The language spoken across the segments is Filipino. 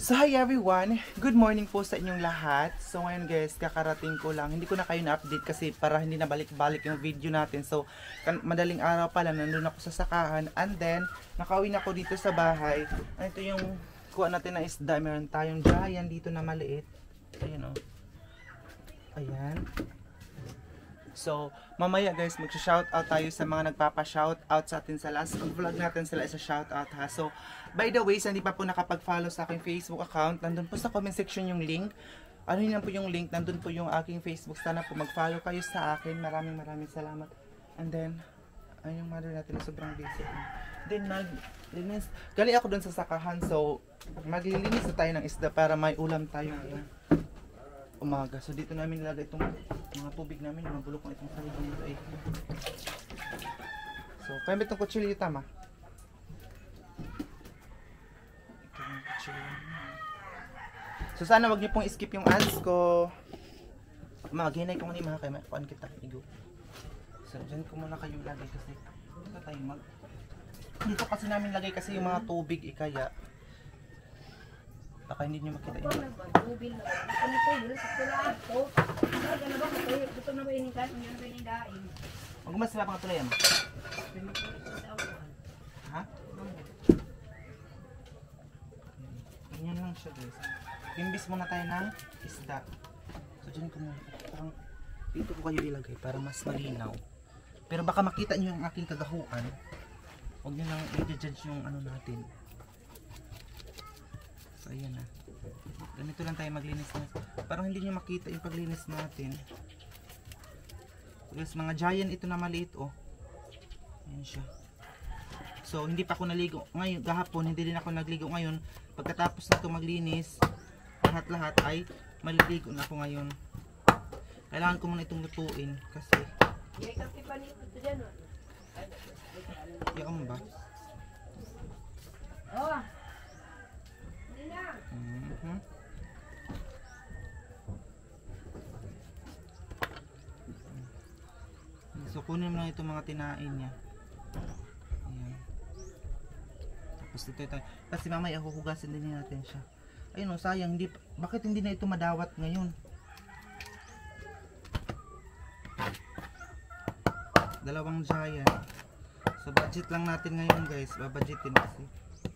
So hi everyone, good morning po sa inyong lahat. So ngayon guys, kakarating ko lang, hindi ko na kayo na-update kasi para hindi na balik-balik yung video natin. So madaling araw pa lang, nandun ako sa sakahan, and then nakauwi na ako dito sa bahay. Ito yung kuha natin na isda, meron tayong giant dito na maliit. Ayan o, ayan. So, mamaya guys, mag-shoutout tayo sa mga nagpapa-shoutout sa atin sa last vlog natin, sila isa shoutout ha. So, by the way, sa hindi pa po nakapag-follow sa aking Facebook account, nandun po sa comment section yung link. Ano yun po yung link, nandun po yung aking Facebook. Sana po mag-follow kayo sa akin. Maraming salamat. And then, ay yung mother natin na sobrang busy. Then, maglilinis. Gali ako dun sa sakahan, so, maglilinis na tayo ng isda para may ulam tayo ngayon umaga. So dito namin nilagay itong mga tubig namin, mga bulok na itong saligang nito eh. So, kaya ba itong kutsilyo tama? Ito yung kutsilyo. So sana wag niyo pong skip yung ads ko. Maghinay ko muna yung mga kaya makuhaan kita. Igo. So dyan ko muna kayo lagay kasi ito tayo dito kasi namin lagay kasi yung mga tubig kaya baka hindi nyo makita yun. Magmas sila pang tulayan. Ha? Ganyan lang siya guys. Imbis muna tayo ng isda. So dyan ko muna. Parang dito ko kayo ilagay para mas malinaw. Pero baka makita nyo yung aking kagahuan. Huwag nyo nang i-judge yung ano natin. So ayan na. Ganito lang tayo maglinis na. Parang hindi nyo makita yung paglinis natin. Guys, mga giant ito na maliit oh. Ayan siya. So hindi pa ako naligo. Ngayon, gahapon hindi din ako nagligo ngayon. Pagkatapos na ito maglinis, lahat-lahat ay maliligo na ako ngayon. Kailangan ko muna itong lutuin kasi yaon ba? Oh. So kunin mo lang itong mga tinain niya. Ayan. Tapos ito tayo. Kasi mamaya huhugasin din natin siya. Ayun o, sayang. Bakit hindi na ito madawat ngayon? Dalawang giant. So budget lang natin ngayon guys. Babudgetin kasi.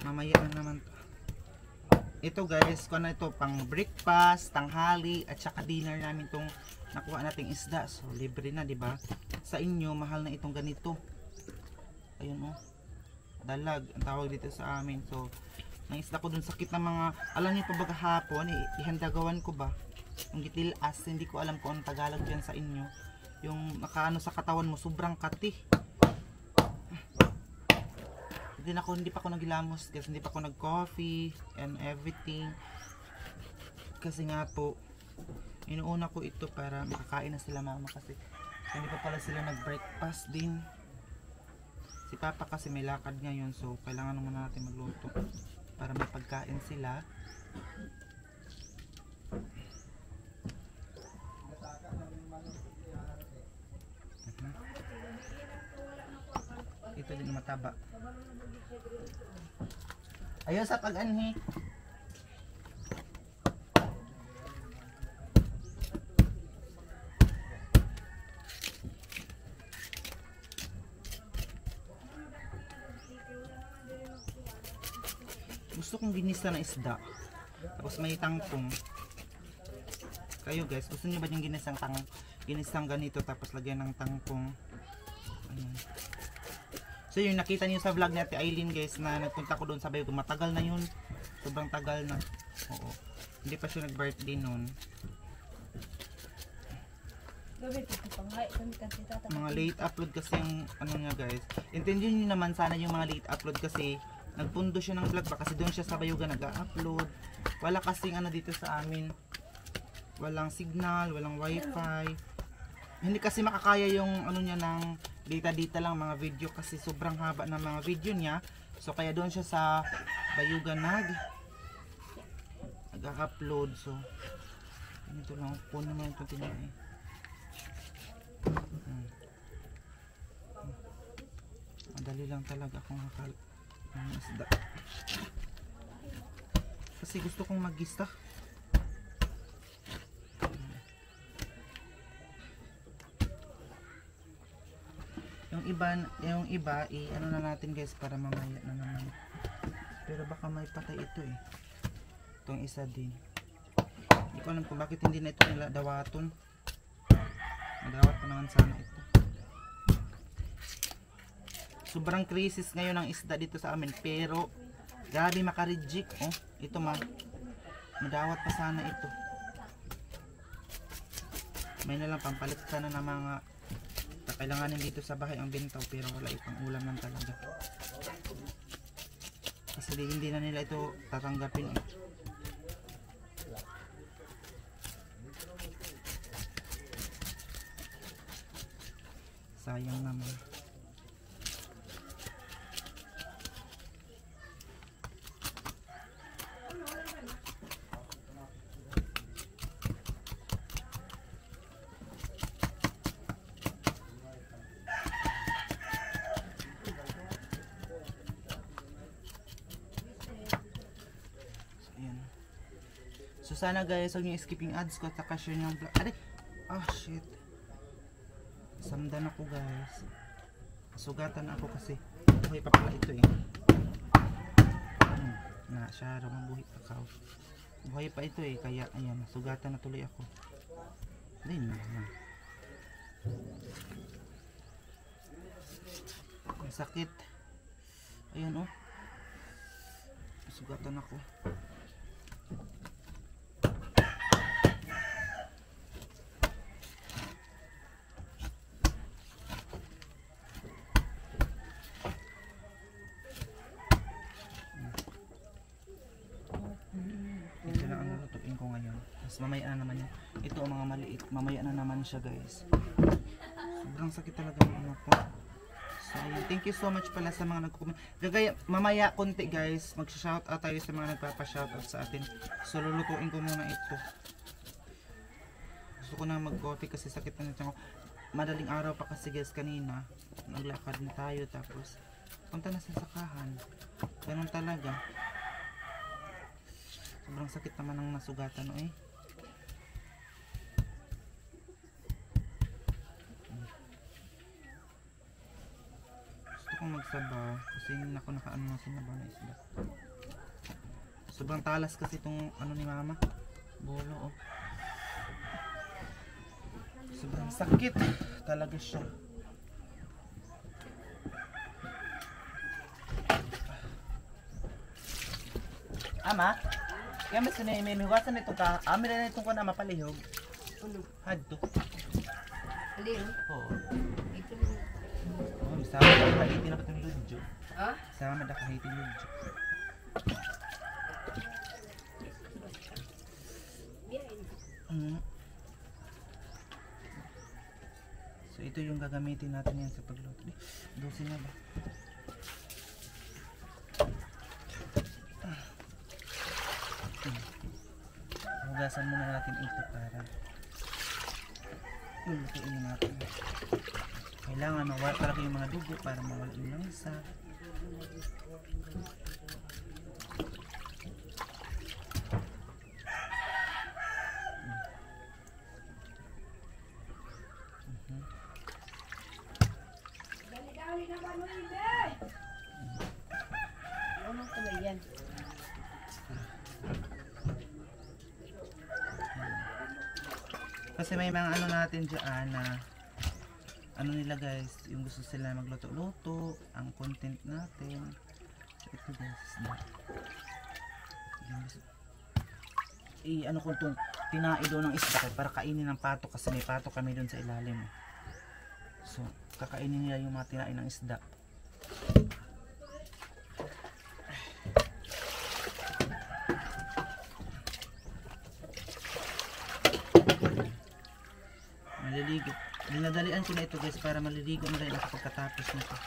Mamaya na naman. Ito guys, kung ano ito, pang breakfast, tanghali, at saka dinner namin itong nakuha nating isda. So, libre na, diba? Sa inyo, mahal na itong ganito. Ayun oh. Dalag, ang tawag dito sa amin. So, nang isda ko dun sakit na mga, alam niyo pa ba kahapon, ihandagawan ko ba? Yung gitilas, hindi ko alam kung anong Tagalog dyan sa inyo. Yung nakaano sa katawan mo, sobrang kati. Hindi pa ako naghilamos kasi hindi pa ako nag-coffee and everything kasi nga po inuuna ko ito para makakain na sila mama kasi hindi pa pala sila nag-breakfast din. Si papa kasi may lakad ngayon so kailangan muna natin magluto para may pagkain sila. Ito din mataba. Ayaw sa pag-anhi. Gusto kong ginisa na isda. Tapos may tangkong. Kayo guys, gusto niyo ba yung ginisang ganito tapos lagyan ng tangkong? Ayan. So yung nakita niyo sa vlog ni Ate Aileen guys na nagpunta ko doon sa Bayog, matagal na yun. Sobrang tagal na. Oo. Hindi pa siya nag-birthday noon. Mga late upload kasi yung ano niya guys. Intindihin niyo naman sana yung mga late upload kasi nagpundo siya ng vlog pa kasi doon siya sa Bayugan nag-upload. Wala kasing ano dito sa amin. Walang signal, walang wifi. Hindi kasi makakaya yung ano niya ng data lang mga video kasi sobrang haba ng mga video niya. So kaya doon siya sa Bayugan nag-upload. So ito lang po naman ito tinahin. Madali lang talaga kung isda. So kasi gusto kong mag-gista. Yung iba ano na natin guys para mamaya na naman. Pero baka may patay ito eh. Itong isa din. Hindi ko alam kung bakit hindi na ito nila dawaton. Madawat pa naman sana ito. Sobrang crisis ngayon ang isda dito sa amin. Pero grabe makarijik. Oh, ito madawat pa sana ito. May nalang pampalit sana ng mga kailanganin dito sa bahay ang bentaw, pero wala ipang ulam lang talaga. Kasi hindi na nila ito tatanggapin eh. Sayang naman. So sana guys, huwag niyo skipping ads ko at saka share niyo ang vlog. Aray! Oh shit. Samdan ako guys. Sugatan ako kasi buhay pa pala ito eh. Na siya raw mabuhay pa kao. Buhay pa ito eh, kaya ayan, sugatan na tuloy ako. Din naman. May sakit. Ayan oh. Sugatan ako. Mamaya na naman yun. Ito ang mga maliit. Mamaya na naman siya guys. Sobrang sakit talaga ng ano ko. So ayun. Thank you so much pala sa mga nagko-comment. Gagaya, mamaya konti guys. Mag-shoutout tayo sa mga nagpapa-shoutout sa atin. So lulutuin ko muna ito. Gusto ko na mag-coffee kasi sakit na nito. Madaling araw pa kasi guys kanina. Naglakad na tayo tapos punta na sa sakahan. Ganun talaga. Sobrang sakit naman ng nasugatan eh. Magsabaw kasi hindi ako nakaano na sinabaw na isda. Sobrang talas kasi itong ano ni mama, bolo oh. Sobrang sakit talaga siya. Ama, kaya mas na may hugasan nito ka. Amin na itong ko na mapalihog. Hadto. Alin? Oo. Sama na kahitin na itong ludyo. Ha? Sama na kahitin ludyo. So ito yung gagamitin natin yan sa pagluto. Dosin na ba? Hugasan muna natin ito para lutuin natin. Kailangan mawala talaga yung mga dugo para mawala yung langsa. Dali-dali naman mo hindi! Ano ko ba yan? Kasi may mga ano natin dyan na ano nila guys, yung gusto sila magluto-luto, ang content natin. So ito guys, ano ko itong tinaido ng isda ko para kainin ng pato kasi may pato kami doon sa ilalim. So kakainin nila yung mga tinain ng isda. Maliligo. Dinadalian ko na ito guys para maliligo na rin ako pagkatapos nito.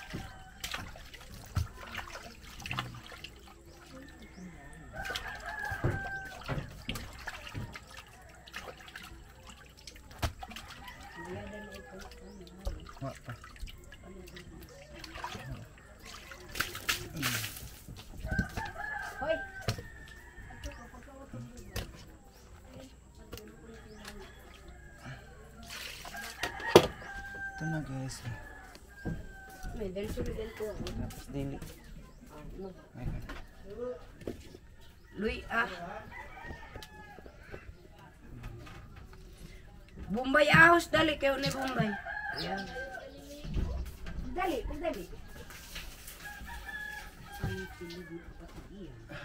Apa? Hoy! guys. May dali sulidan ko. Tapos dili. No. Ayun. Luy, Bombay ahos, dali kayo ni Bombay. Ayan. Dali, dali.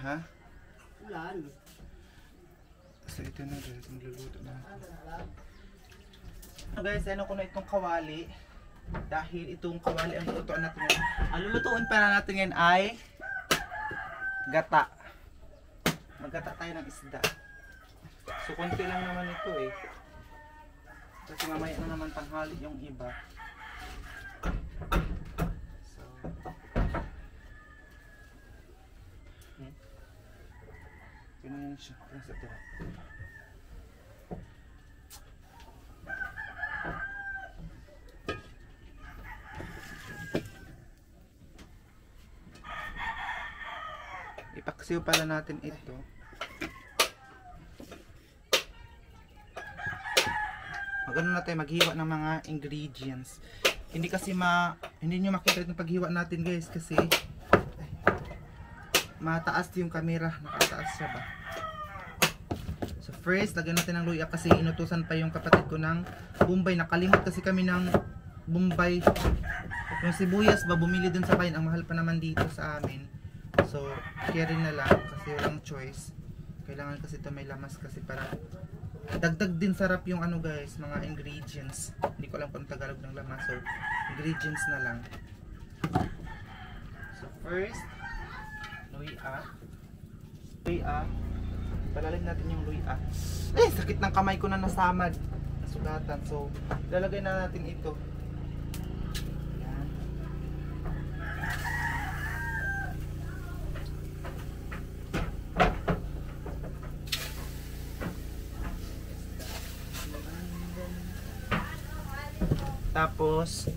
Ha? Ulan. So ito na guys, magluluto na ako. So guys, ano ko na itong kawali. Dahil itong kawali ang lulutuan natin ngayon. Ang lulutuin pa na natin ngayon ay gata. Maggata tayo ng isda. So konti lang naman ito eh. Kasi mamaya na naman tanghali yung iba. So yun siya. Sa tira. Ipaksiw pala natin ito. Magano na tayo maghiwa ng mga ingredients. Hindi kasi hindi nyo makita yung paghiwa natin guys kasi mataas yung camera, nakataas siya ba. So first, lagyan natin ng luya kasi inutusan pa yung kapatid ko ng Bombay. Nakalimot kasi kami ng Bombay. Yung sibuyas ba, bumili dun sa bayan. Ang mahal pa naman dito sa amin. So, carry na lang kasi walang choice. Kailangan kasi ito may lamas kasi para dagdag din sarap yung ano guys, mga ingredients. Hindi ko alam kung Tagalog ng lamas. So, ingredients na lang. So first, luya. Luya. Palalim natin yung luya. Eh, sakit ng kamay ko na nasamad. Nasugatan. So, ilalagay na natin ito. Yan. Tapos,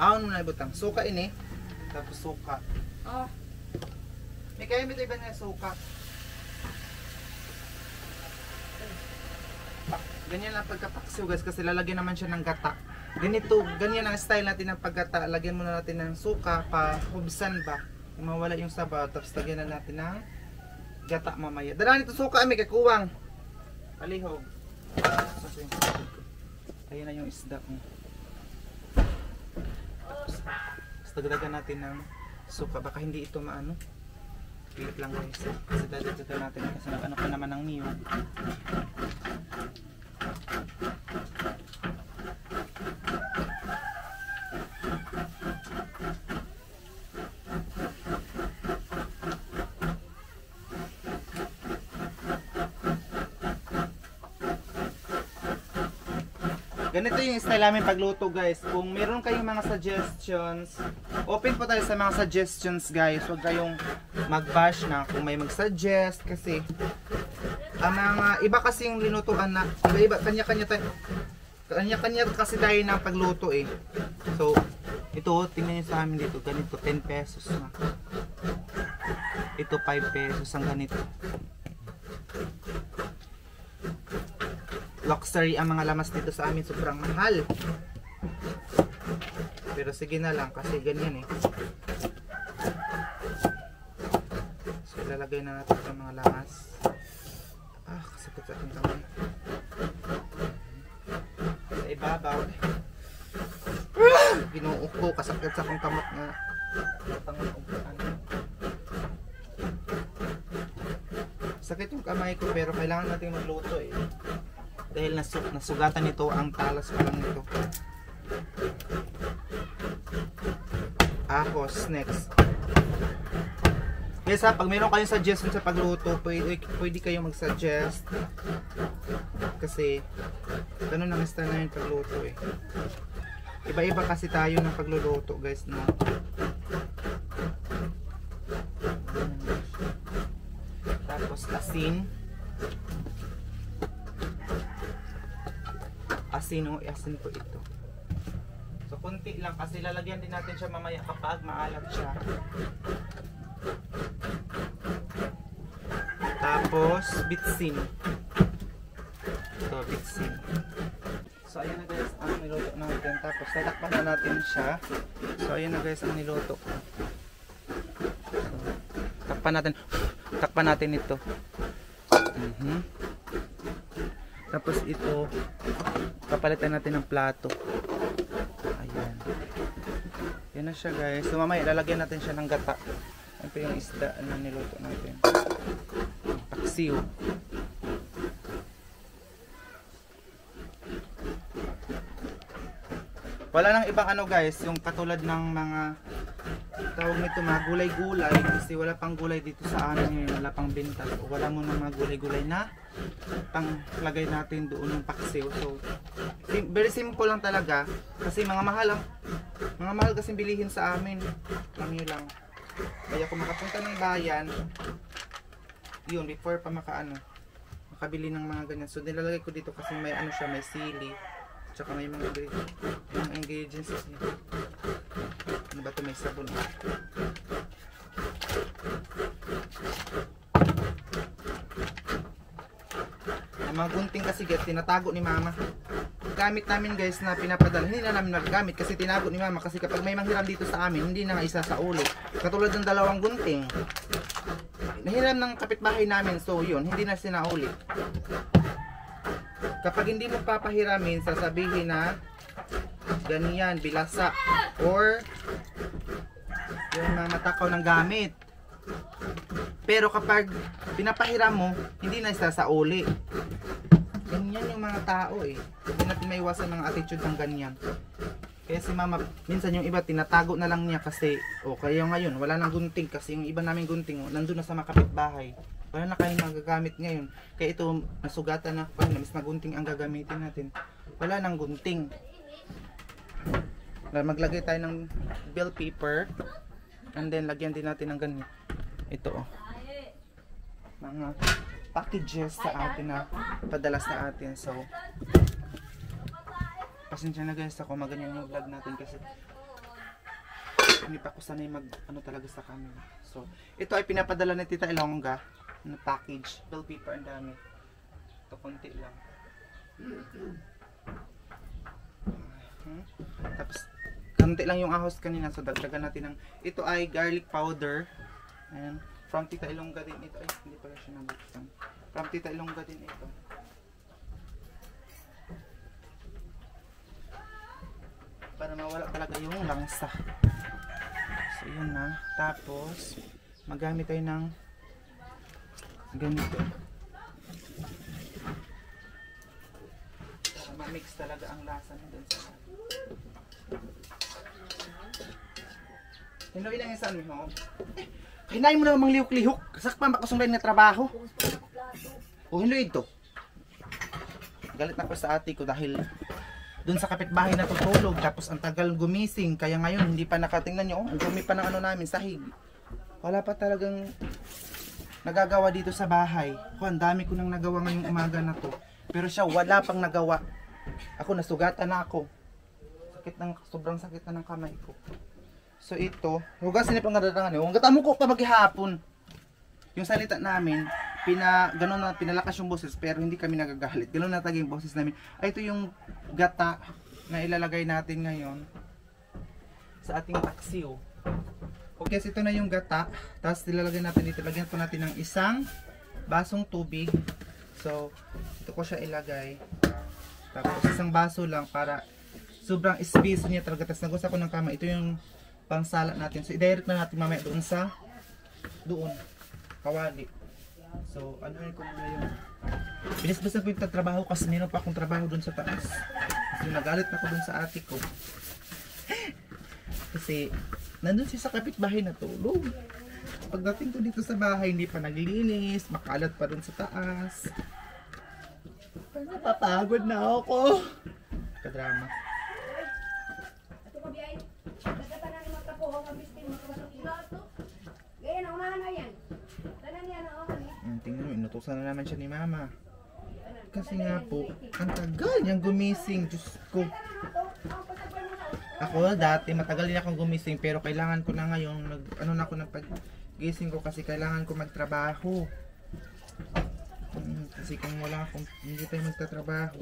ahon mo na ibutang. Suka ini. Tapos suka. Oh. May kaya may iba na suka. Ganyan lang pagkapaksiw guys kasi lalagyan naman siya ng gata. Ganito, ganyan ang style natin ng paggata. Lagyan muna natin ng suka pa hubsan ba. Kung mawala yung sabaw. Tapos lagyan na natin ng gata mamaya. Dalaan ito suka may kakuwang. Palihog. Ayan na yung isda mo. Tapos dagdagan natin ng suka. Baka hindi ito maano. Pilit lang guys. Kasi dagdagan natin kasi ano pa naman ng niyog. Ganito yung style namin pagluto guys. Kung meron kayong mga suggestions, open po tayo sa mga suggestions guys. Huwag kayong mag-bash na kung may mag-suggest kasi ang mga iba kasi yung linutuan na iba-iba, kanya-kanya kasi tayo ng pagluto eh. So, ito, tingnan nyo sa amin dito, ganito, 10 pesos na. Ito, 5 pesos ang ganito. Luxury ang mga lamas dito sa amin, sobrang mahal. Pero sige na lang kasi ganyan eh. So ilalagay na natin ang mga lamas. Ah, kasakit sa ating kamay. Sa ibabaw. Ginuo ko, kasakit sa akong kamot nga. Sakit yung kamay ko pero kailangan natin magluto eh. Dahil nasugatan nito ang talas pa lang nito. Ahos, next. Yes ha, pag meron kayong suggestion sa pagluto, pwede kayong mag-suggest. Kasi, ganun ang style na yung pagluto eh. Iba-iba kasi tayo ng pagluluto guys na. Tapos asin. Asin po ito. So kunti lang kasi lalagyan din natin siya mamaya kapag maalat siya. Tapos bitsin. Ito bitsin. So ayan na guys ang niluto natin. Tapos tatakpan na natin siya. So ayan na guys ang niluto ko. So, takpan natin ito. Tapos ito papalitan natin ng plato. Ayan. Yan na siya guys. So mamaya lalagyan natin siya ng gata. Ito yung isda na niluto natin. Paksiw. Wala nang ibang ano guys, yung katulad ng mga tawag nito mga gulay-gulay kasi wala pang gulay dito sa amin ngayon, wala pang benta. So, wala mo ng mga gulay-gulay na panglagay natin doon yung paksiw. So very simple lang talaga kasi mga mahal kasi bilihin sa amin. Kami lang. Kaya kung makapunta ng bayan, yun before pa makabili ng mga ganyan. So nilalagay ko dito kasi may ano siya, may sili. Tsaka may mga ingredients niya. Ano ba ito? May sabon. Ang mga gunting kasi guys, tinatago ni mama. Gamit namin guys na pinapadala. Hindi na namin magagamit kasi tinago ni mama. Kasi kapag may manghiram dito sa amin, hindi na isa sa ulo. Katulad ng 2 gunting. Nahiram ng kapitbahay namin. So yun, hindi na sinauli. Kapag hindi mo papahiramin, sasabihin na ganyan, bilasa or yung mga matakaw ng gamit. Pero kapag pinapahiram mo, hindi na isasauli. Ganyan yung mga tao eh. Hindi natin maiwasan mga attitude ng ganyan. Kaya si mama, minsan yung iba tinatago na lang niya kasi kaya ngayon wala nang gunting kasi yung iba namin gunting nandun na sa mga kapitbahay. Wala na kayong magagamit ngayon. Kaya ito, nasugatan na ako. Mas magunting ang gagamitin natin. Wala nang gunting. Maglagay tayo ng bell pepper. And then, lagyan din natin ng ganyan. Ito mga packages sa atin na padala sa atin. So, pasensya na guys ako. Maganyan yung vlog natin kasi hindi pa ako sanay talaga sa camera. So, ito ay pinapadala ni Tita Ilongga na package, bell pepper ang dami. Ito konti lang. Tapos konti lang yung ahos kanina, so dagdagan natin ng ito ay garlic powder. Ayan, from Tita Ilongga din ito. Ay, hindi pala siya nabuksan. From Tita Ilongga din ito. Para mawala talaga yung langsa. So yun na. Tapos magamit tayo ng ganito. Para ma-mix talaga ang lasa nito sa Hello, ilang saan mo? Kinain mo na mang lihok-lihok. Sakpan baka sunglain nga trabaho. Hello ito. Galit na ko sa ate ko dahil dun sa kapitbahay na tutulog tapos ang tagal gumising kaya ngayon hindi pa nakatingnan nyo. Ang dumi pa ng namin sahig. Wala pa talagang nagagawa dito sa bahay. Ang dami ko nang nagawa ngayong umaga na to. Pero siya wala pang nagawa. Ako nasugatan na ako. Sobrang sakit na ng kamay ko. So ito, hugasin niya pang nadadangan niyo. Huwag mo ko pa maghihapon. Yung salita namin, pinalakas yung boses pero hindi kami nagagalit. Ganun na yung boses namin. Ay, ito yung gata na ilalagay natin ngayon sa ating paksiw. Okay, so ito na yung gata. Tapos ilalagay natin dito. Lagyan po natin ng isang basong tubig. So, ito ko siya ilagay. Tapos isang baso lang para sobrang space niya talaga. Tapos nagusa ko ng kama. Ito yung pangsala natin. So, i-direct na natin mamaya doon sa kawali. So, ano yun ko muna yun. Bilis-bilis na po yung trabaho kasi meron pa akong trabaho doon sa taas. Kasi nagalit na ako doon sa ate ko. Kasi nandun siya sa kapitbahay na tulog. Pagdating ko dito sa bahay, hindi pa naglinis, makalat pa doon sa taas. Napapagod na ako. Kadrama. Tingnan mo, inutusan na naman siya ni mama. Kasi nga po, ang tagal niyang gumising. Diyos ko. Ako dati matagal din akong gumising pero kailangan ko na ngayon na ako ng paggising ko kasi kailangan ko magtrabaho. Kasi kung wala akong hindi tayo magtatrabaho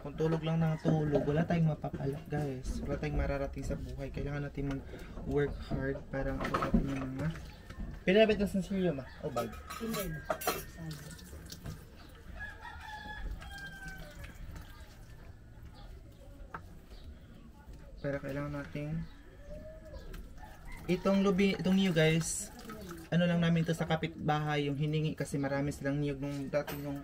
Kung tulog lang ng tulog, wala tayong mapapala guys. Wala tayong mararating sa buhay. Kailangan natin mag-work hard para ako natin yung mga... Pinabit na sa seryo ma? O bag? Hindi na. Pero kailangan natin... Itong niyog guys, ano lang namin to sa kapitbahay, yung hiningi kasi marami silang niyog nung dati nung...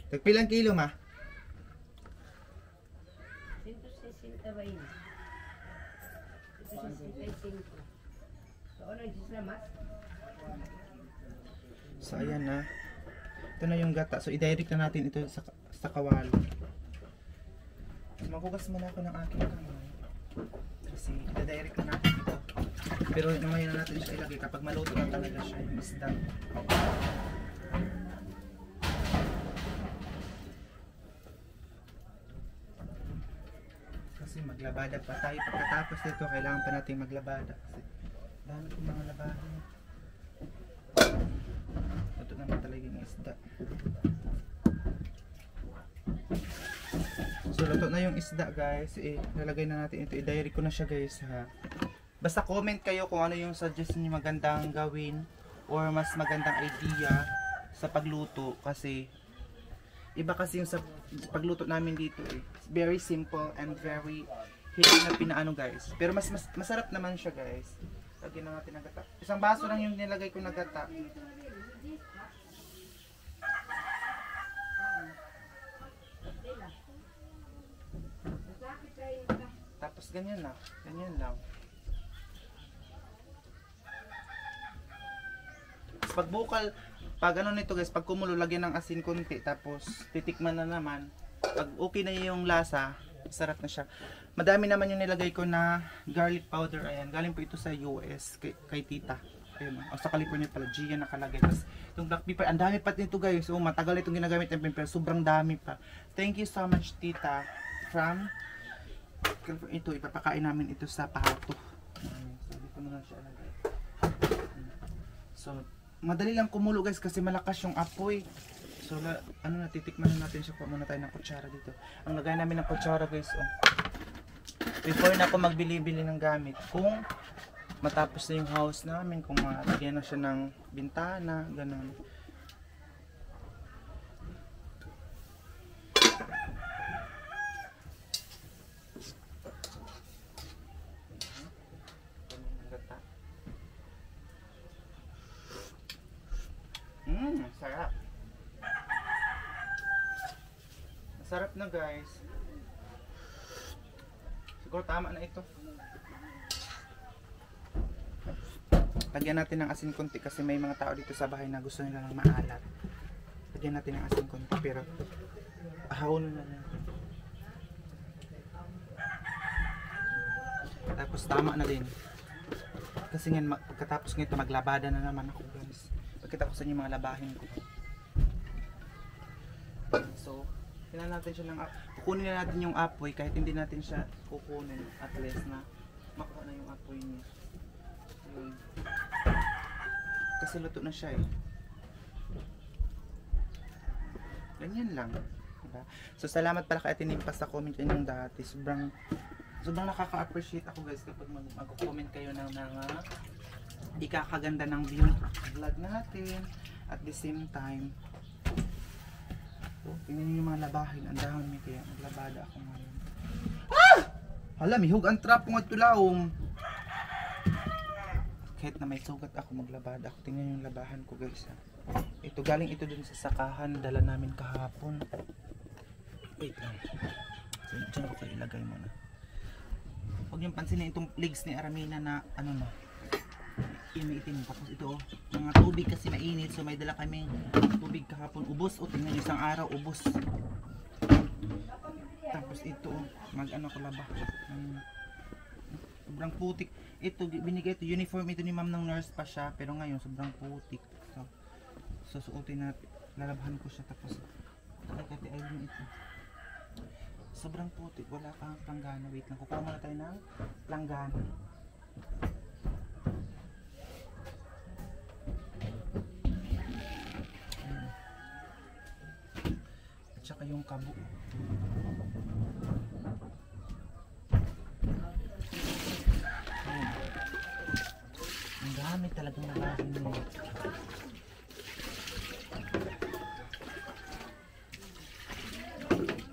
Tagpilang kilo ma? 160 ba yun? 165. So, ano yung salamat? So ayan na. Ito na yung gata. So i-direct na natin ito sa kawali. Maghugas muna ako ng aking kamay. Kasi i-direct na natin ito. Pero ngayon na natin siya ilagay kapag maluto na talaga siya yung isda. Kasi maglabada pa tayo. Pagkatapos nito kailangan pa natin maglabada. Kasi dami kong mga labada. Ito naman talaga yung isda. So luto na yung isda guys. Lalagay na natin ito. I-diary ko na siya guys ha. Basta comment kayo kung ano yung suggestion niyo magandang gawin or mas magandang idea sa pagluto. Kasi iba kasi yung sa pagluto namin dito very simple and very hindi na pinaano guys. Pero masarap naman siya guys. Lagyan na natin ng gata. Isang baso lang yung nilagay ko na gata. Tapos ganyan na. Ganyan lang. Tapos pag bukal, pag ano nito guys, pag kumulo, lagyan ng asin konti. Tapos titikman na naman. Pag okay na yung lasa, sarap na siya. Madami naman yung nilagay ko na garlic powder. Ayan, galing po ito sa US kay tita. Ayun, o sa California pala, Gia nakalagay. Tapos yung black pepper, ang dami pa nito guys. So matagal itong ginagamit ng pepper, sobrang dami pa. Thank you so much tita from ito, ipapakain namin ito sa pahato. So dito na lang siya lagay. So madali lang kumulo guys kasi malakas yung apoy. So ano, natitikman na natin siya. Kuha muna tayo ng kutsara dito. Ang lagay namin ng kutsara guys, before na ako magbili-bili ng gamit, kung matapos na yung house namin, kung malagyan na siya ng bintana, ganun. Sarap. Masarap na guys. Siguro tama na ito. Lagyan natin ng asin konti kasi may mga tao dito sa bahay na gusto nila ng maalat. Lagyan natin ng asin konti pero ahawon na lang. Tapos tama na din. Kasi ngayon pagkatapos nito maglabada na naman ako guys. Pagkita ko sa inyo mga labahin ko. So, kailangan natin siya ng kukunin na natin yung apoy kahit hindi natin siya kukunin at least na makuha na yung apoy niya. Yun. Kasi luto na siya Ganyan lang. Diba? So, salamat pala kay Ate Nimpas sa comment ninyong dati. Sobrang nakaka-appreciate ako guys kapag mag-comment kayo ng ikakaganda ng vlog natin at the same time. Tingnan niyo yung mga labahin, ang dami kaya naglabada ako ngayon. Hala, mihug ang trap ng tulawom. Kahit na may sugat ako, maglabada ako. Tingnan yung labahan ko guys. Ito galing ito dun sa sakahan, dala namin kahapon. Wait lang. So, dyan ko kayo ilagay muna. Huwag yung pansinin itong legs ni Aramina na ano na itim. Tapos ito mga tubig kasi mainit, so may dala kami tubig kahapon, ubos. Tingnan nyo, isang araw ubos. Tapos ito mag ano ko laba, sobrang putik ito. Binigay ito, uniform ito ni ma'am ng nurse pa siya, pero ngayon sobrang putik. So susuotin natin, lalabhan ko siya. Tapos kati ayun ito, sobrang putik, wala kang planggana. Wait lang, kukuha muna tayo ng planggana. yung kabo. Ayan. Ang dami talagang nakain mo.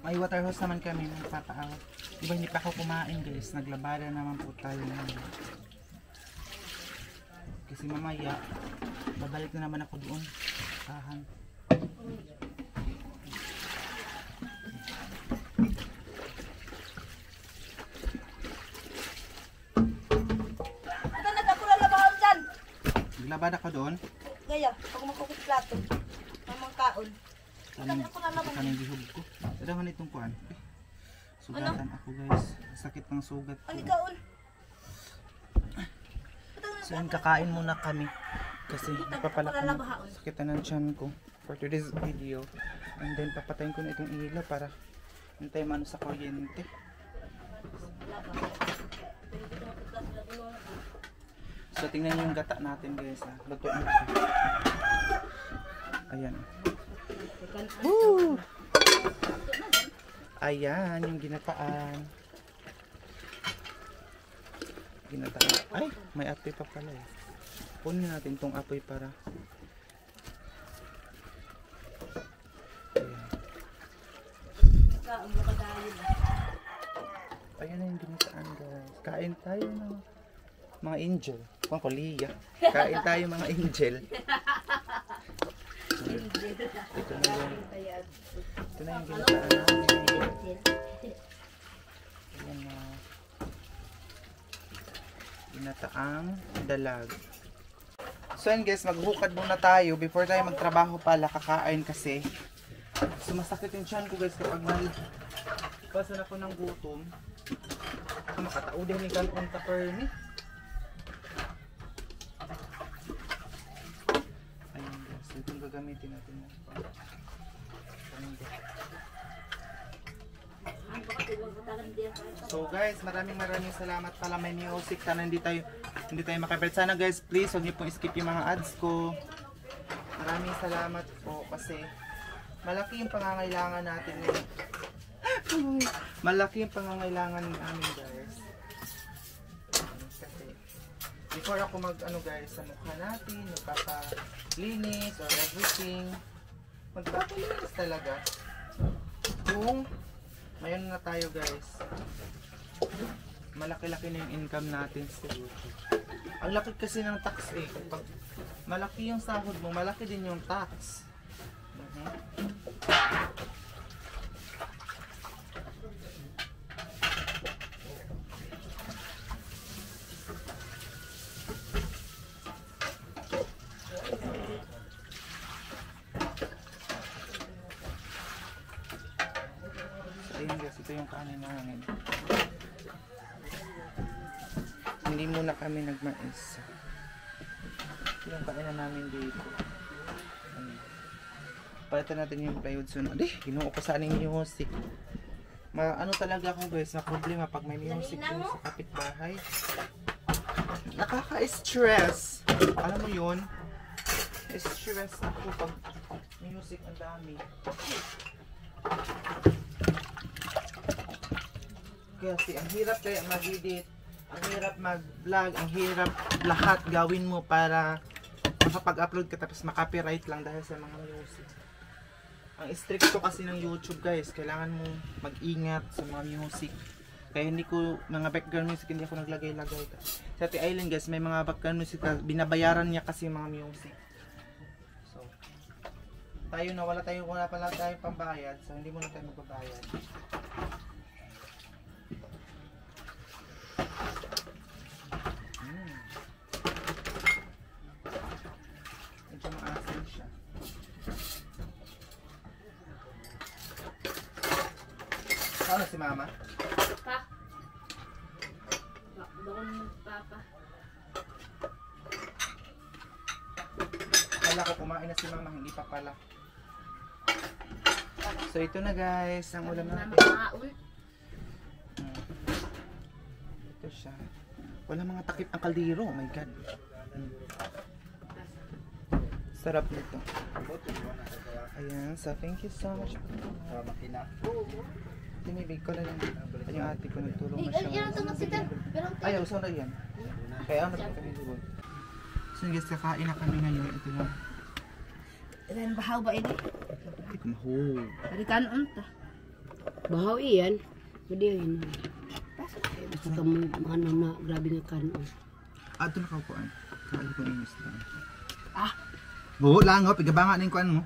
May water hose naman kami ng papaawat. Diba hindi pa ako kumain guys, naglabada naman po tayo naman. Kasi mamaya, babalik na naman ako doon. Kahan. Ito nagkakula labahan dyan. Naglabada ka doon? Gaya, pag makukit plato. Mamang kaon. Kanang bihog ko. Tadahan itong kuan. Sugatan ako guys. Sakit ng sugat ko. Ano kaon? So yun, kakain muna kami. Kasi papalaki na sakitan ng tiyan ko for today's video. And then papatayin ko na itong ilaw para hintay mano sa kuryente. So tingnan niyo yung gata natin guys ha. Luto na siya. Ayan. Woo! Ayan yung ginataan. Ginataan. Ay, may apoy pa pala eh. Punin natin tong apoy para. Ayan. Ayan na yung ginataan guys. Kain tayo ng mga angel. Kung ko liya. Kain tayo mga angel. Ito na yung ginataan namin. Ayan na. Ginataang dalag. So yun guys, maghukad muna tayo before tayo magtrabaho pala, kakain kasi sumasakit yung tiyan ko guys kapag pasan ako ng gutom. Makatao din ni Galpon Tapper ni. Ayun guys, itong gagamitin natin. So guys, maraming salamat pala, may music sana hindi tayo makapit. Sana guys, please huwag niyo pong skip yung mga ads ko. Maraming salamat po kasi malaki yung pangangailangan natin ngayon. Malaki yung pangangailangan namin guys. Kasi before ako guys sa mukha natin, magpapalinis or everything, magpapalinis talaga. Kung mayon na tayo guys, malaki-laki na yung income natin sa YouTube. Ang laki kasi ng tax eh. Pag malaki yung sahod mo, malaki din yung tax. Ayun guys, ito yung kanin namin. Hindi muna kami nagmais. Ito yung kanin namin dito. Palitan natin yung plywood soon. Adi, ginuo ko saan yung music. Ano talaga ako guys, na problema pag may music din sa kapitbahay. Nakaka-stress. Alam mo yun? Stress ako pag music ang dami. Kasi ang hirap kaya mag-edit, ang hirap mag-vlog, ang hirap lahat gawin mo para makapag-upload ka tapos makapiright lang dahil sa mga music. Ang stricto kasi ng YouTube guys, kailangan mo mag-ingat sa mga music. Kaya hindi ko, mga background music hindi ako naglagay-lagay. Sa Ate Island guys, may mga background music, binabayaran niya kasi mga music. So, tayo na wala pala tayong pambayad, so hindi muna tayo magbabayad. Medyo maasin siya. Ano si Mama? Pa. Doon Papa. Kala ko kumain na si Mama, hindi pa pala. So ito na guys, ang ulam natin. Ito siya. Wala mga takip ang kaldero, oh my god. Sarap nito. Ayan, so thank you so much. Tinibig ko na lang. Yung ate ko nagtulong na siya. Ayaw, so na yan. Kaya ano kami doon. So guys, kakain na kami ngayon. Ito lang. Dan bahaw ba ini? Hindi ko mahog. Dari kanon ta. Bahaw iyan. Pwede yun. Basta ka ano na grabe nga kanon. Ito na kaupuan. Kain ko ng isda. Ah, Buho lang, oh. Pigabanga na yung kuan mo.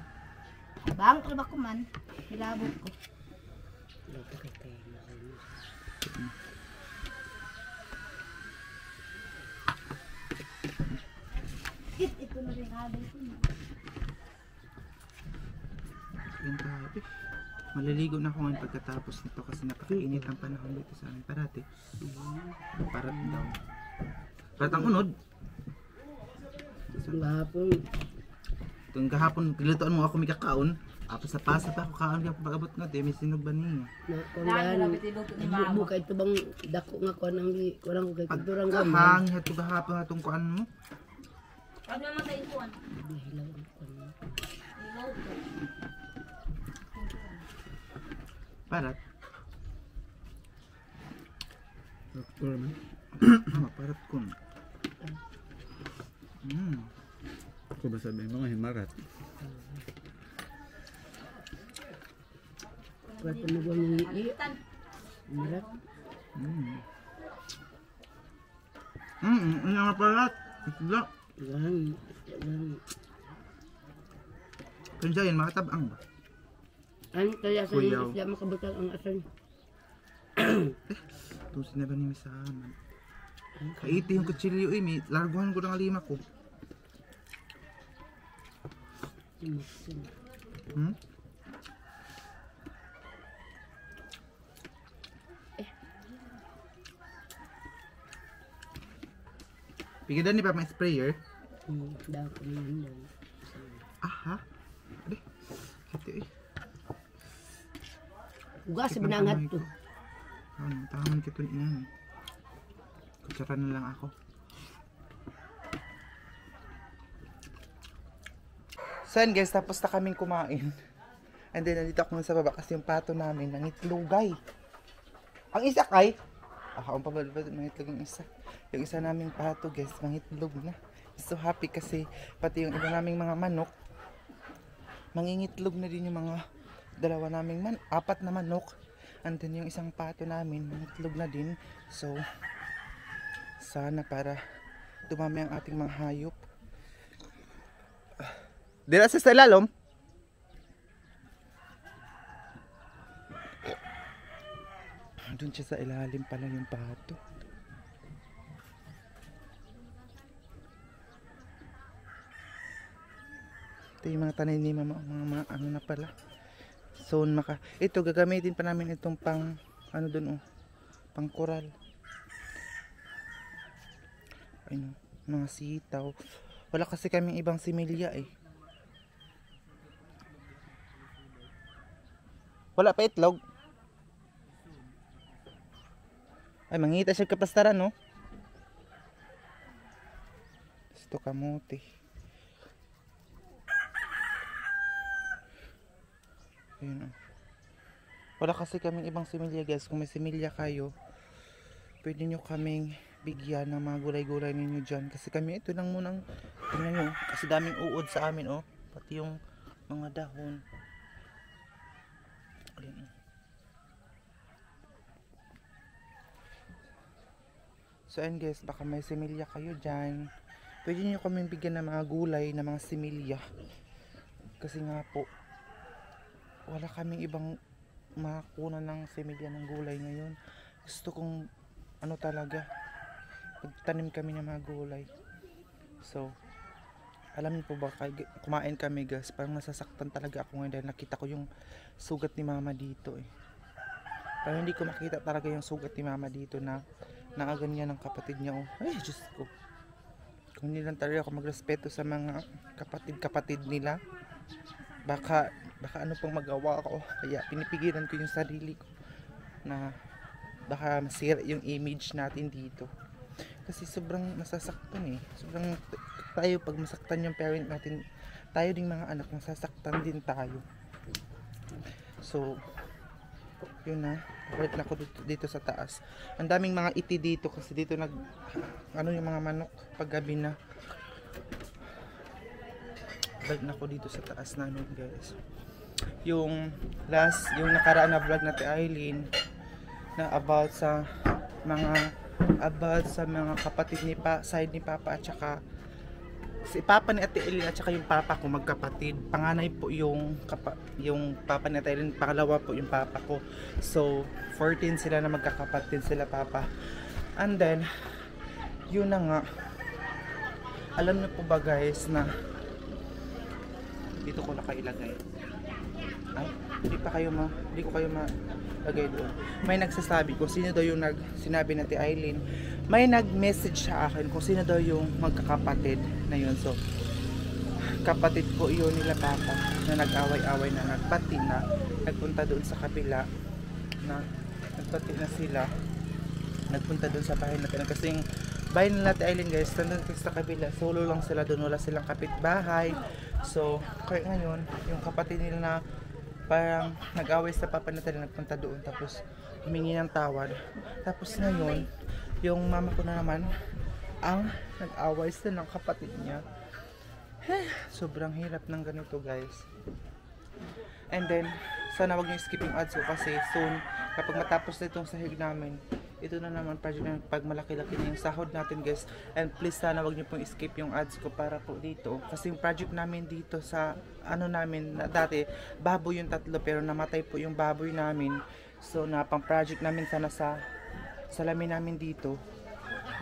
bang ka ba ko man? Hilabot ko. Ito kay kaya na. Ito na rin abay ko. Yan tayo. Maliligo na ako ngayon pagkatapos nito kasi napakainit ang panahon dito sa amin parati. Parat daw. Parat ang unod. Ang hapon. Itong kahapon, pilutoan mo ako may kakaon. Tapos sa pasa pa ako kaon ka pag-abot nga. May sinog ba niya? Na buka ito bang dako nga kuan ang kulang ko kay kulturang gamay. Pagkahangin at gahapon na itong kuan mo. Ano naman sa ituan? Hilaw ang kuan. Parat. Doktor man. Parat ko. Ako ba sabihin mga himarat? Kuat mo ba ng i? Mirat. Ano nga parat? Isda. Yan. Kanjayan, makatabang ba? Ano kaya sa Kuyaw. isla makabutang ang asan? Tusin na ba ni sa aman? Kaiti yung kutsilyo eh, may larguhan ko ng lima ko. Pigilan ni pa may sprayer. Daw ko naman daw. Aha. Ade. Ito eh. Ugas binangat to. Tahan kita niyan. Kutsara na lang ako. So yan guys, tapos na kaming kumain. And then nandito ako sa baba kasi yung pato namin nangitlugay. Ang isa kay, ang pabalbad mangitlog yung isa. Yung isa naming pato guys, mangitlog na. So happy kasi pati yung iba naming mga manok, mangingitlog na din yung mga dalawa naming apat na manok. And then yung isang pato namin, mangitlog na din. So, sana para dumami ang ating mga hayop. Dira sa ilalom. Doon siya sa ilalim pala yung pato. Ito yung mga tanim ni mama, mga ano na pala. So ito gagamitin pa namin itong pang ano doon oh, pang koral. Ayun, mga sitaw. Wala kasi kaming ibang similya eh. Wala pa itlog. Ay, mangita siya kaplastaran, no? Gusto kamote. Ayun, oh. Wala kasi kaming ibang similya, guys. Kung may similya kayo, pwede nyo kaming bigyan ng mga gulay-gulay ninyo dyan. Kasi kami, ito lang munang, tingnan nyo, kasi daming uod sa amin, oh. Pati yung mga dahon. Ayun. So ayun guys, baka may similya kayo dyan. Pwede nyo kaming bigyan ng mga gulay, ng mga similya. Kasi nga po, wala kaming ibang makakunan ng similya ng gulay ngayon. Gusto kong, ano talaga, pagtanim kami ng mga gulay. So, alam niyo po ba, kumain kami guys, parang nasasaktan talaga ako ngayon dahil nakita ko yung sugat ni mama dito eh. Parang hindi ko makita talaga yung sugat ni mama dito na nakaganyan ng kapatid niya oh. Ay, Diyos ko. Kung hindi lang talaga ako magrespeto sa mga kapatid nila, baka ano pang magawa ko. Kaya pinipigilan ko yung sarili ko na baka masira yung image natin dito. Kasi sobrang nasasaktan eh. Sobrang tayo, pag masaktan yung parent natin, tayo ding mga anak, masasaktan din tayo. So, yun na. Balik na ako dito sa taas. Ang daming mga iti dito kasi dito ano yung mga manok pag gabi na. Balik na ako dito sa taas namin, guys. Yung nakaraan na vlog natin Eileen na about sa mga kapatid ni side ni Papa at saka si Papa ni Ate Eileen at saka yung Papa ko magkapatid. Panganay po yung Papa ni Ate Eileen, pangalawa po yung Papa ko. So 14 sila na magkakapatid sila Papa. And then yun na nga, alam niyo po ba guys na dito ko nakailagay. Ay, hindi ko kayo malagay doon. May nagsasabi kung sino daw yung sinabi natin Eileen. May nag-message sa akin kung sino daw yung magkakapatid na yun. So, kapatid ko yun nila Papa na nag-away-away na nagpati na nagpunta doon sa kabila na nagpati na sila. Nagpunta doon sa bahay natin. Kasi yung bahay nila natin Eileen guys, nandun sa kabila. Solo lang sila doon. Wala silang kapitbahay. So, kaya ngayon, yung kapatid nila na parang nag-away sa Papa natin nagpunta doon tapos humingi ng tawad. Tapos ngayon, yung mama ko na naman ang nag-away sa ng kapatid niya. Sobrang hirap ng ganito guys. And then, sana wag niyo skip yung ads ko kasi soon, kapag matapos na itong sahig namin, ito na naman project na pag malaki-laki na yung sahod natin guys. And please sana wag niyo pong skip yung ads ko para po dito. Kasi yung project namin dito sa ano namin, dati baboy yung 3 pero namatay po yung baboy namin. So na pang project namin sana sa salamin namin dito.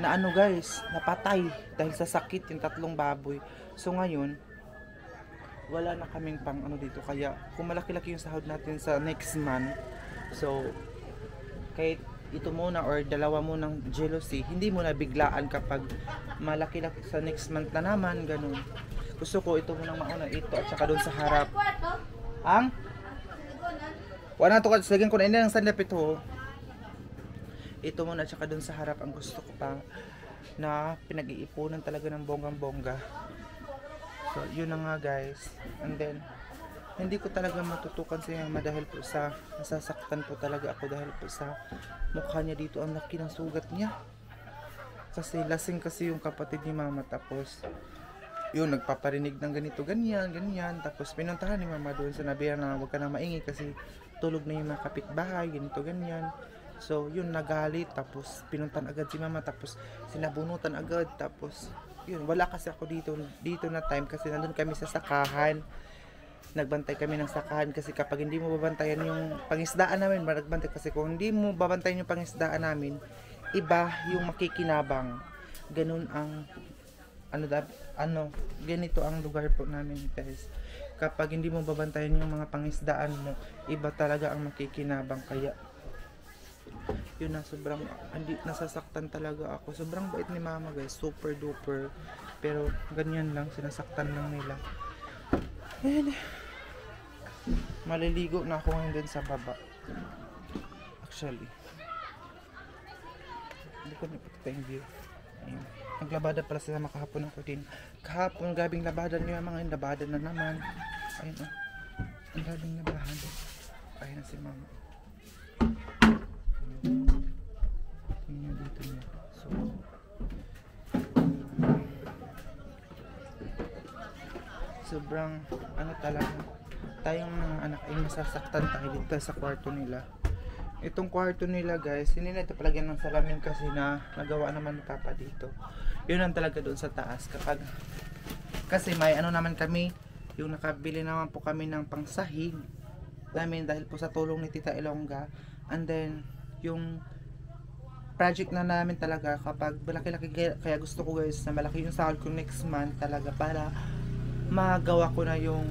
Na ano guys, napatay dahil sa sakit yung 3 baboy. So ngayon, wala na kaming pang ano dito. Kaya kung malaki-laki yung sahod natin sa next month, so kahit ito muna or dalawa mo ng jealousy, hindi mo na biglaan kapag malaki-laki sa next month na naman, ganun. Gusto ko ito muna mauna, ito at saka doon sa harap. Ang? Wala na ito, lagyan ko na ini ng sandap ito. Ito muna at saka doon sa harap ang gusto ko pa na pinag-iipunan talaga ng bonggang-bongga. So, yun na nga guys. And then, hindi ko talaga matutukan si mama dahil po sa nasasaktan po talaga ako dahil po sa mukha niya dito ang laki ng sugat niya. Kasi lasing kasi yung kapatid ni mama tapos yun nagpaparinig ng ganito ganyan. Tapos pinuntahan ni mama doon, sinabihan na huwag ka na maingay kasi tulog na yung mga kapitbahay, ganito ganyan. So yun nagalit tapos pinuntahan agad si mama tapos sinabunutan agad tapos yun wala kasi ako dito na time kasi nandun kami sa sakahan. Nagbantay kami ng sakahan kasi kapag hindi mo babantayan yung pangisdaan namin, nagbantay kasi kung hindi mo babantayan yung pangisdaan namin, iba yung makikinabang. Ganun ang ganito ang lugar po namin guys. Kapag hindi mo babantayan yung mga pangisdaan mo, iba talaga ang makikinabang. Kaya yun na, sobrang nasasaktan talaga ako. Sobrang bait ni mama guys, super duper. Pero ganyan lang, sinasaktan lang nila. And maliligo na ako ngayon din sa baba. Actually, hindi ko napakita yung view. Ayun. Naglabada pala sila makahapon ako din. Kahapon, gabing labada niyo mga yung labada na naman. Ayun o. Ang gabing labada. Ayun na si mama. Ayun yung dito niya. So, sobrang ano talaga, tayong mga anak ay masasaktan tayo dito sa kwarto nila. Itong kwarto nila guys, hindi na ito palagyan ng salamin kasi na nagawa naman ni Papa dito. Yun ang talaga doon sa taas. Kasi may ano naman kami, yung nakabili naman po kami ng pangsahig namin dahil po sa tulong ni Tita Ilongga. And then yung project na namin talaga kapag malaki-laki, kaya gusto ko guys na malaki yung sahod ko next month talaga para magawa ko na yung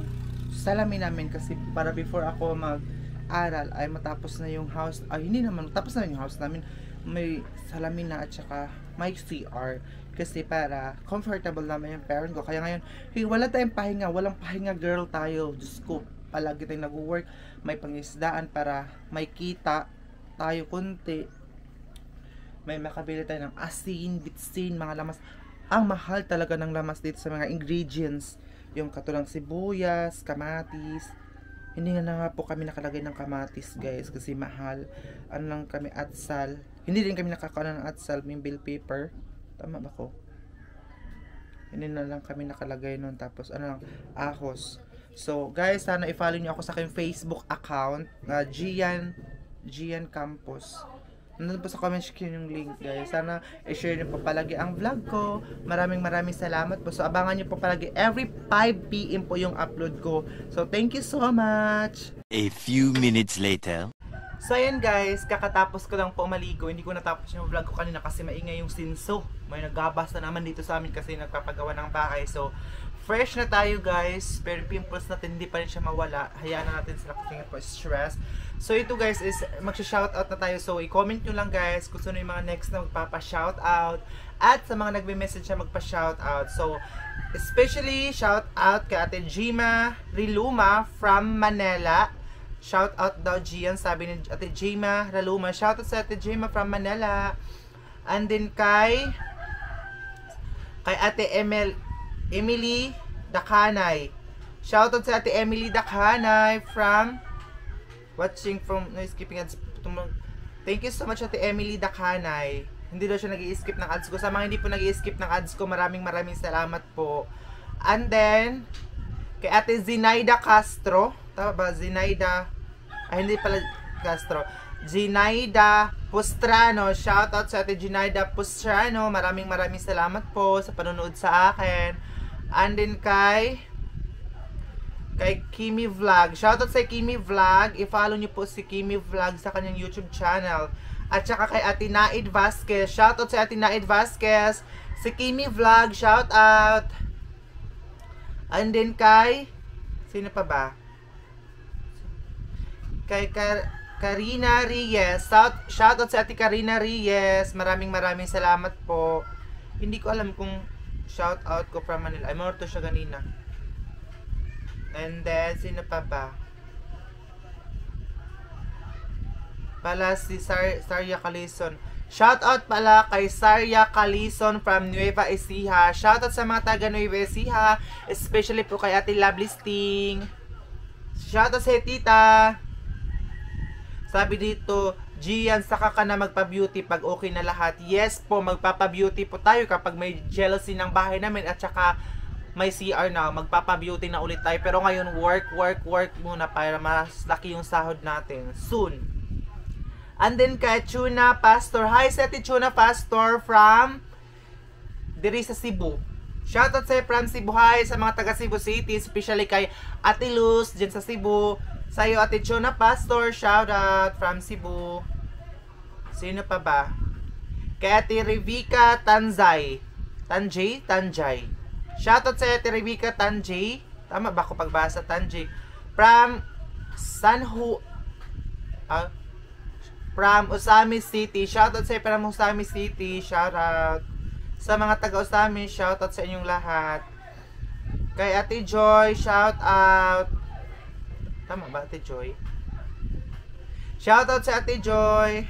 salamin namin kasi para before ako mag-aral ay matapos na yung house, ay hindi naman matapos na yung house namin, may salamin na at saka may CR kasi para comfortable naman yung parent ko. Kaya ngayon, wala tayong pahinga, walang pahinga girl tayo. Diyos ko, palagi tayong nag-work, may pangisdaan para may kita tayo kunti, may makabili tayo ng asin, bitsin, mga lamas. ang mahal talaga ng lamas dito sa mga ingredients. Yung katulang sibuyas, kamatis. Hindi nga po kami nakalagay ng kamatis, guys, kasi mahal. Ano lang kami, atsal. Hindi din kami nakakaano ng atsal, yung bell pepper. Tama ba ko? Hindi na lang kami nakalagay nun. Tapos, ano lang, ahos. So, guys, sana i-follow nyo ako sa aking Facebook account, Gian Campos. Nandun po sa comment section yung link, guys. Sana i-share nyo po palagi ang vlog ko. Maraming salamat po. So, abangan nyo po palagi. Every 5 PM po yung upload ko. So, thank you so much! A few minutes later. So, ayan guys. Kakatapos ko lang po maligo. Hindi ko natapos yung vlog ko kanina kasi maingay yung sinso. May naggabas na naman dito sa amin kasi nagpapagawa ng bahay. So, fresh na tayo guys. Pero pimples natin hindi pa rin siya mawala. Hayaan na natin sila kasi nga po stress. So ito guys is magsha-shoutout na tayo. So i-comment nyo lang guys kung sino yung mga next na magpapa-shoutout. At sa mga nagme-message siya magpa-shoutout. So especially shoutout kay Ate Jima Riluma from Manila. Shoutout daw Gian, sabi ni Ate Jima Riluma. Shoutout sa Ate Jima from Manila. And then kay Ate Emily Dakanay. Shoutout sa Ate Emily Dakanay from watching from skipping ads. Thank you so much Ate Emily Dakanay. Hindi daw siya nag-i-skip ng ads ko. Sa mga hindi po nag-i-skip ng ads ko, maraming salamat po. And then kay Ate Zinaida Castro. Tama ba? Zinaida. Ay, hindi pala Castro. Zinaida Pustrano. Shoutout sa Ate Zinaida Pustrano. Maraming salamat po sa panonood sa akin. And then kay Kimi Vlog. Shoutout sa Kimi Vlog. I-follow niyo po si Kimi Vlog sa kanyang YouTube channel. At saka kay Ate Naid Vasquez. Shoutout sa Ate Naid Vasquez. Si Kimi Vlog. Shoutout. And then kay sino pa ba? Kay Karina Reyes. Shoutout sa Ate Karina Reyes. Maraming salamat po. Hindi ko alam kung shoutout ko from Manila. Ay, more to siya ganina. And then, sino pa ba? Pala si Sarya Calison. Shoutout pala kay Sarya Calison from Nueva Ecija. Shoutout sa mga taga Nueva Ecija. Especially po kay Ate Lovely Sting. Shoutout sa tita. Sabi dito, Gian, saka ka na magpa-beauty pag okay na lahat. Yes po, magpapa-beauty po tayo kapag may jealousy ng bahay namin at saka may CR na, magpapa-beauty na ulit tayo. Pero ngayon, work muna para mas laki yung sahod natin. Soon. And then kay Tuna Pastor. Hi, Seti Tuna Pastor from diri sa Cebu. Shoutout sa'yo from Cebu. Hi sa mga taga Cebu City. Especially kay Ate Luz dyan sa Cebu. Sa'yo Ate Tuna Pastor. Shoutout from Cebu. Sino pa ba? Kay Ate Revica Tanjay. Shoutout sa Ate Revica Tanjay. Tama ba ako pagbasa? Tanjay. From from Usami City. Shoutout sa from Usami City. Shoutout sa mga taga Usami. Shoutout sa inyong lahat. Kay Ate Joy. Shoutout. Tama ba Ate Joy? Shoutout sa Ate Joy.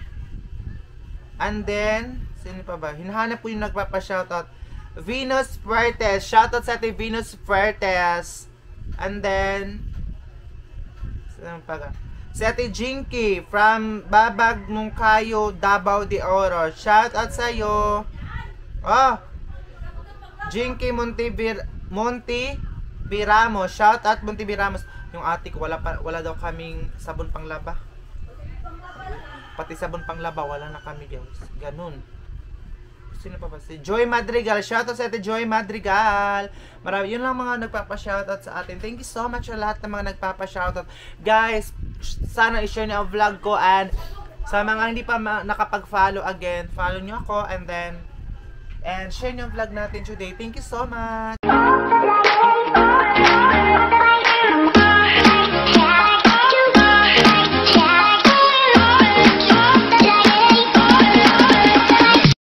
And then sino pa ba? Hinahanap po yung nagpapa-shoutout. Venus Fuertes. Shoutout sa Ate Venus Fuertes. And then saan pa? Si Ate Jinky from Babag Mungkayo, Davao de Oro. Shoutout sa iyo. Oh. Jinky Monti Biramos. Shoutout Monti Biramos. Yung ate ko wala daw kaming sabon panglaba. Pati sabon panglaba wala na kami, guys. Ganun. Sino pa ba? Si Joy Madrigal. Shoutout sa Ate Joy Madrigal. Marami. Yun lang mga nagpapa-shoutout sa atin. Thank you so much sa lahat ng mga nagpapa-shoutout. Guys, sana i-share niyo ang vlog ko. And sa mga hindi pa nakapag-follow again, follow niyo ako. And share niyo ang vlog natin today. Thank you so much.